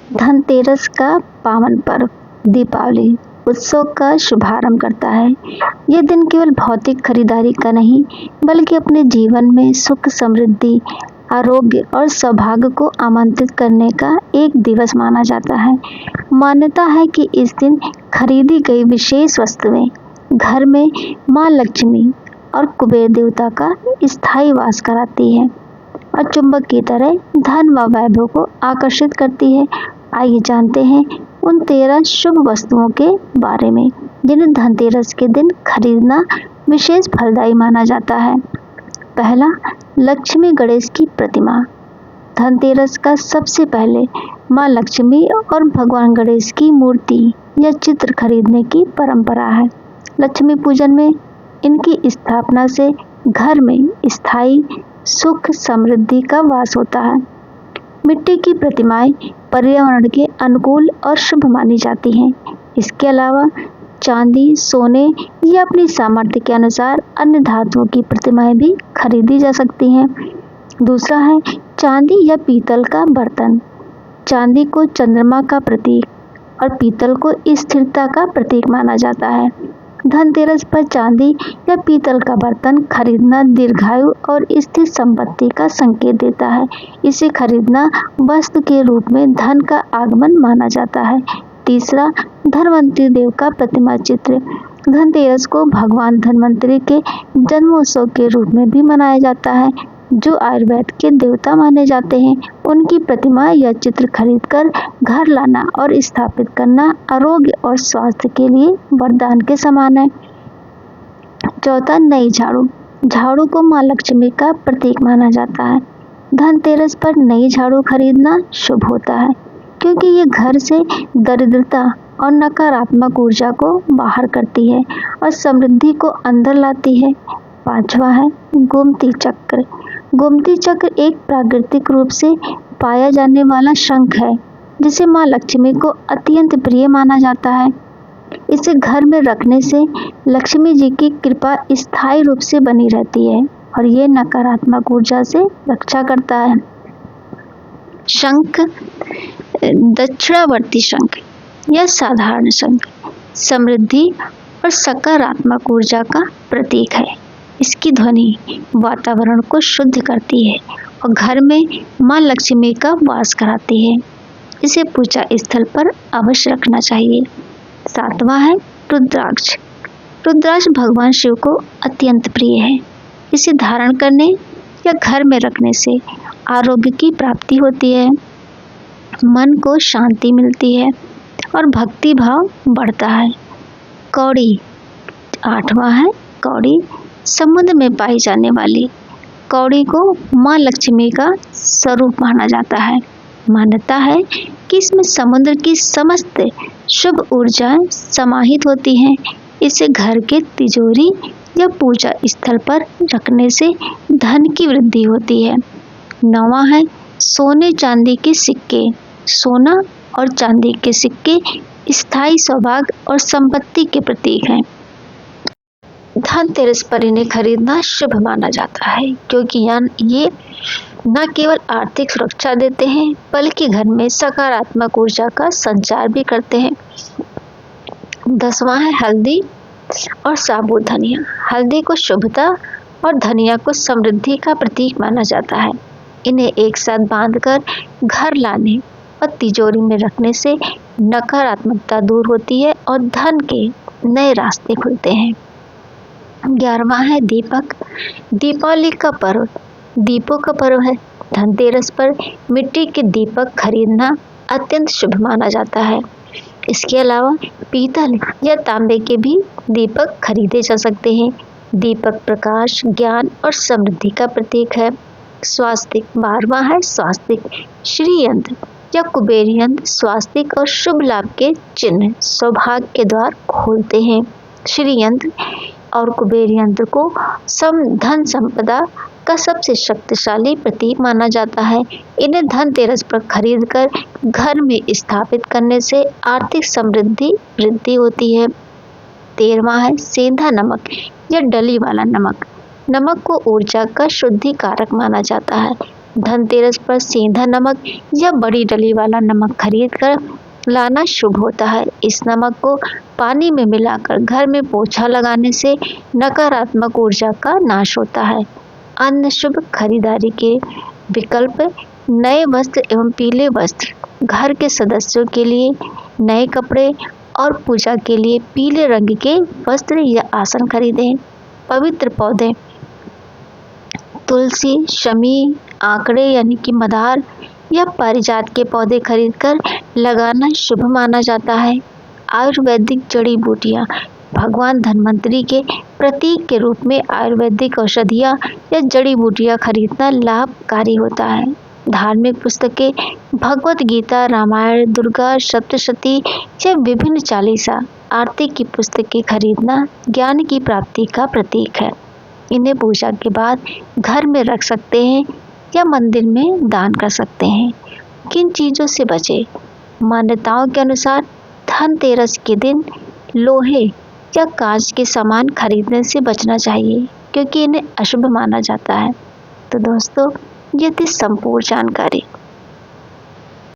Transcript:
धनतेरस का पावन पर्व दीपावली उत्सव का शुभारंभ करता है। यह दिन केवल भौतिक खरीदारी का नहीं, बल्कि अपने जीवन में सुख, समृद्धि, आरोग्य और सौभाग्य को आमंत्रित करने का एक दिवस माना जाता है। मान्यता है कि इस दिन खरीदी गई विशेष वस्तुएं घर में मां लक्ष्मी और कुबेर देवता का स्थायी वास कराती है और चुंबक की तरह धन व वैभव को आकर्षित करती है। आइए जानते हैं उन 13 शुभ वस्तुओं के बारे में जिन्हें धनतेरस के दिन खरीदना विशेष फलदायी माना जाता है। पहला, लक्ष्मी गणेश की प्रतिमा। धनतेरस का सबसे पहले मां लक्ष्मी और भगवान गणेश की मूर्ति या चित्र खरीदने की परंपरा है। लक्ष्मी पूजन में इनकी स्थापना से घर में स्थायी सुख, समृद्धि का वास होता है। मिट्टी की प्रतिमाएं पर्यावरण के अनुकूल और शुभ मानी जाती हैं। इसके अलावा चांदी, सोने या अपनी सामर्थ्य के अनुसार अन्य धातुओं की प्रतिमाएं भी खरीदी जा सकती हैं। दूसरा है चांदी या पीतल का बर्तन। चांदी को चंद्रमा का प्रतीक और पीतल को स्थिरता का प्रतीक माना जाता है। धनतेरस पर चांदी या पीतल का बर्तन खरीदना दीर्घायु और स्थिर संपत्ति का संकेत देता है। इसे खरीदना वस्तु के रूप में धन का आगमन माना जाता है। तीसरा, धन्वंतरी देव का प्रतिमा चित्र। धनतेरस को भगवान धन्वंतरी के जन्मोत्सव के रूप में भी मनाया जाता है, जो आयुर्वेद के देवता माने जाते हैं। उनकी प्रतिमा या चित्र खरीदकर घर लाना और स्थापित करना आरोग्य और स्वास्थ्य के लिए वरदान के समान है। चौथा, नई झाड़ू। झाड़ू को मां लक्ष्मी का प्रतीक माना जाता है। धनतेरस पर नई झाड़ू खरीदना शुभ होता है, क्योंकि ये घर से दरिद्रता और नकारात्मक ऊर्जा को बाहर करती है और समृद्धि को अंदर लाती है। पांचवा है गोमती चक्र। गोमती चक्र एक प्राकृतिक रूप से पाया जाने वाला शंख है, जिसे मां लक्ष्मी को अत्यंत प्रिय माना जाता है। इसे घर में रखने से लक्ष्मी जी की कृपा स्थायी रूप से बनी रहती है और ये नकारात्मक ऊर्जा से रक्षा करता है। शंख, दक्षिणावर्ती शंख या साधारण शंख समृद्धि और सकारात्मक ऊर्जा का प्रतीक है। इसकी ध्वनि वातावरण को शुद्ध करती है और घर में मां लक्ष्मी का वास कराती है। इसे पूजा स्थल पर अवश्य रखना चाहिए। सातवां है रुद्राक्ष। रुद्राक्ष भगवान शिव को अत्यंत प्रिय है। इसे धारण करने या घर में रखने से आरोग्य की प्राप्ति होती है, मन को शांति मिलती है और भक्ति भाव बढ़ता है। कौड़ी, आठवां है कौड़ी। समुद्र में पाई जाने वाली कौड़ी को मां लक्ष्मी का स्वरूप माना जाता है। मान्यता है कि इसमें समुद्र की समस्त शुभ ऊर्जाएं समाहित होती हैं। इसे घर के तिजोरी या पूजा स्थल पर रखने से धन की वृद्धि होती है। नौवां है सोने चांदी के सिक्के। सोना और चांदी के सिक्के स्थायी सौभाग्य और संपत्ति के प्रतीक हैं। धनतेरस पर इन्हें खरीदना शुभ माना जाता है, क्योंकि ये न केवल आर्थिक सुरक्षा देते हैं, बल्कि घर में सकारात्मक ऊर्जा का संचार भी करते हैं। 10वां है हल्दी और साबुत धनिया। हल्दी को शुभता और धनिया को समृद्धि का प्रतीक माना जाता है। इन्हें एक साथ बांधकर घर लाने और तिजोरी में रखने से नकारात्मकता दूर होती है और धन के नए रास्ते खुलते हैं। 11वां है दीपक। दीपावली का पर्व दीपों का पर्व है। धनतेरस पर मिट्टी के दीपक खरीदना अत्यंत शुभ माना जाता है। इसके अलावा पीतल या तांबे के भी दीपक खरीदे जा सकते हैं। दीपक प्रकाश, ज्ञान और समृद्धि का प्रतीक है। स्वास्तिक, 12वां है स्वास्तिक। श्री यंत्र या कुबेर यंत्र स्वास्तिक और शुभ लाभ के चिन्ह सौभाग्य के द्वार खोलते हैं। श्री यंत्र और कुबेर यंत्र को धन संपदा का सबसे शक्तिशाली प्रतीक माना जाता है। इन्हें धनतेरस पर खरीदकर घर में स्थापित करने से आर्थिक समृद्धि वृद्धि होती है। 13वां है सेंधा नमक या डली वाला नमक। नमक को ऊर्जा का शुद्धि कारक माना जाता है। धनतेरस पर सेंधा नमक या बड़ी डली वाला नमक खरीद कर लाना शुभ होता है। इस नमक को पानी में मिलाकर घर में पोछा लगाने से नकारात्मक ऊर्जा का नाश होता है। अन्य शुभ खरीदारी के विकल्प: नए वस्त्र एवं पीले वस्त्र: घर के सदस्यों के लिए नए कपड़े और पूजा के लिए पीले रंग के वस्त्र या आसन खरीदें। पवित्र पौधे: तुलसी, शमी, आंकड़े यानी कि मदार या पारिजात के पौधे खरीदकर लगाना शुभ माना जाता है। आयुर्वेदिक जड़ी बूटियां: भगवान धन्वंतरी के प्रतीक के रूप में आयुर्वेदिक औषधियां या जड़ी बूटियां खरीदना लाभकारी होता है। धार्मिक पुस्तकें: भगवत गीता, रामायण, दुर्गा सप्तशती या विभिन्न चालीसा आरती की पुस्तकें खरीदना ज्ञान की प्राप्ति का प्रतीक है। इन्हें पूजा के बाद घर में रख सकते हैं या मंदिर में दान कर सकते हैं। किन चीज़ों से बचें? मान्यताओं के अनुसार धनतेरस के दिन लोहे या कांच के सामान खरीदने से बचना चाहिए, क्योंकि इन्हें अशुभ माना जाता है। तो दोस्तों, ये थी संपूर्ण जानकारी।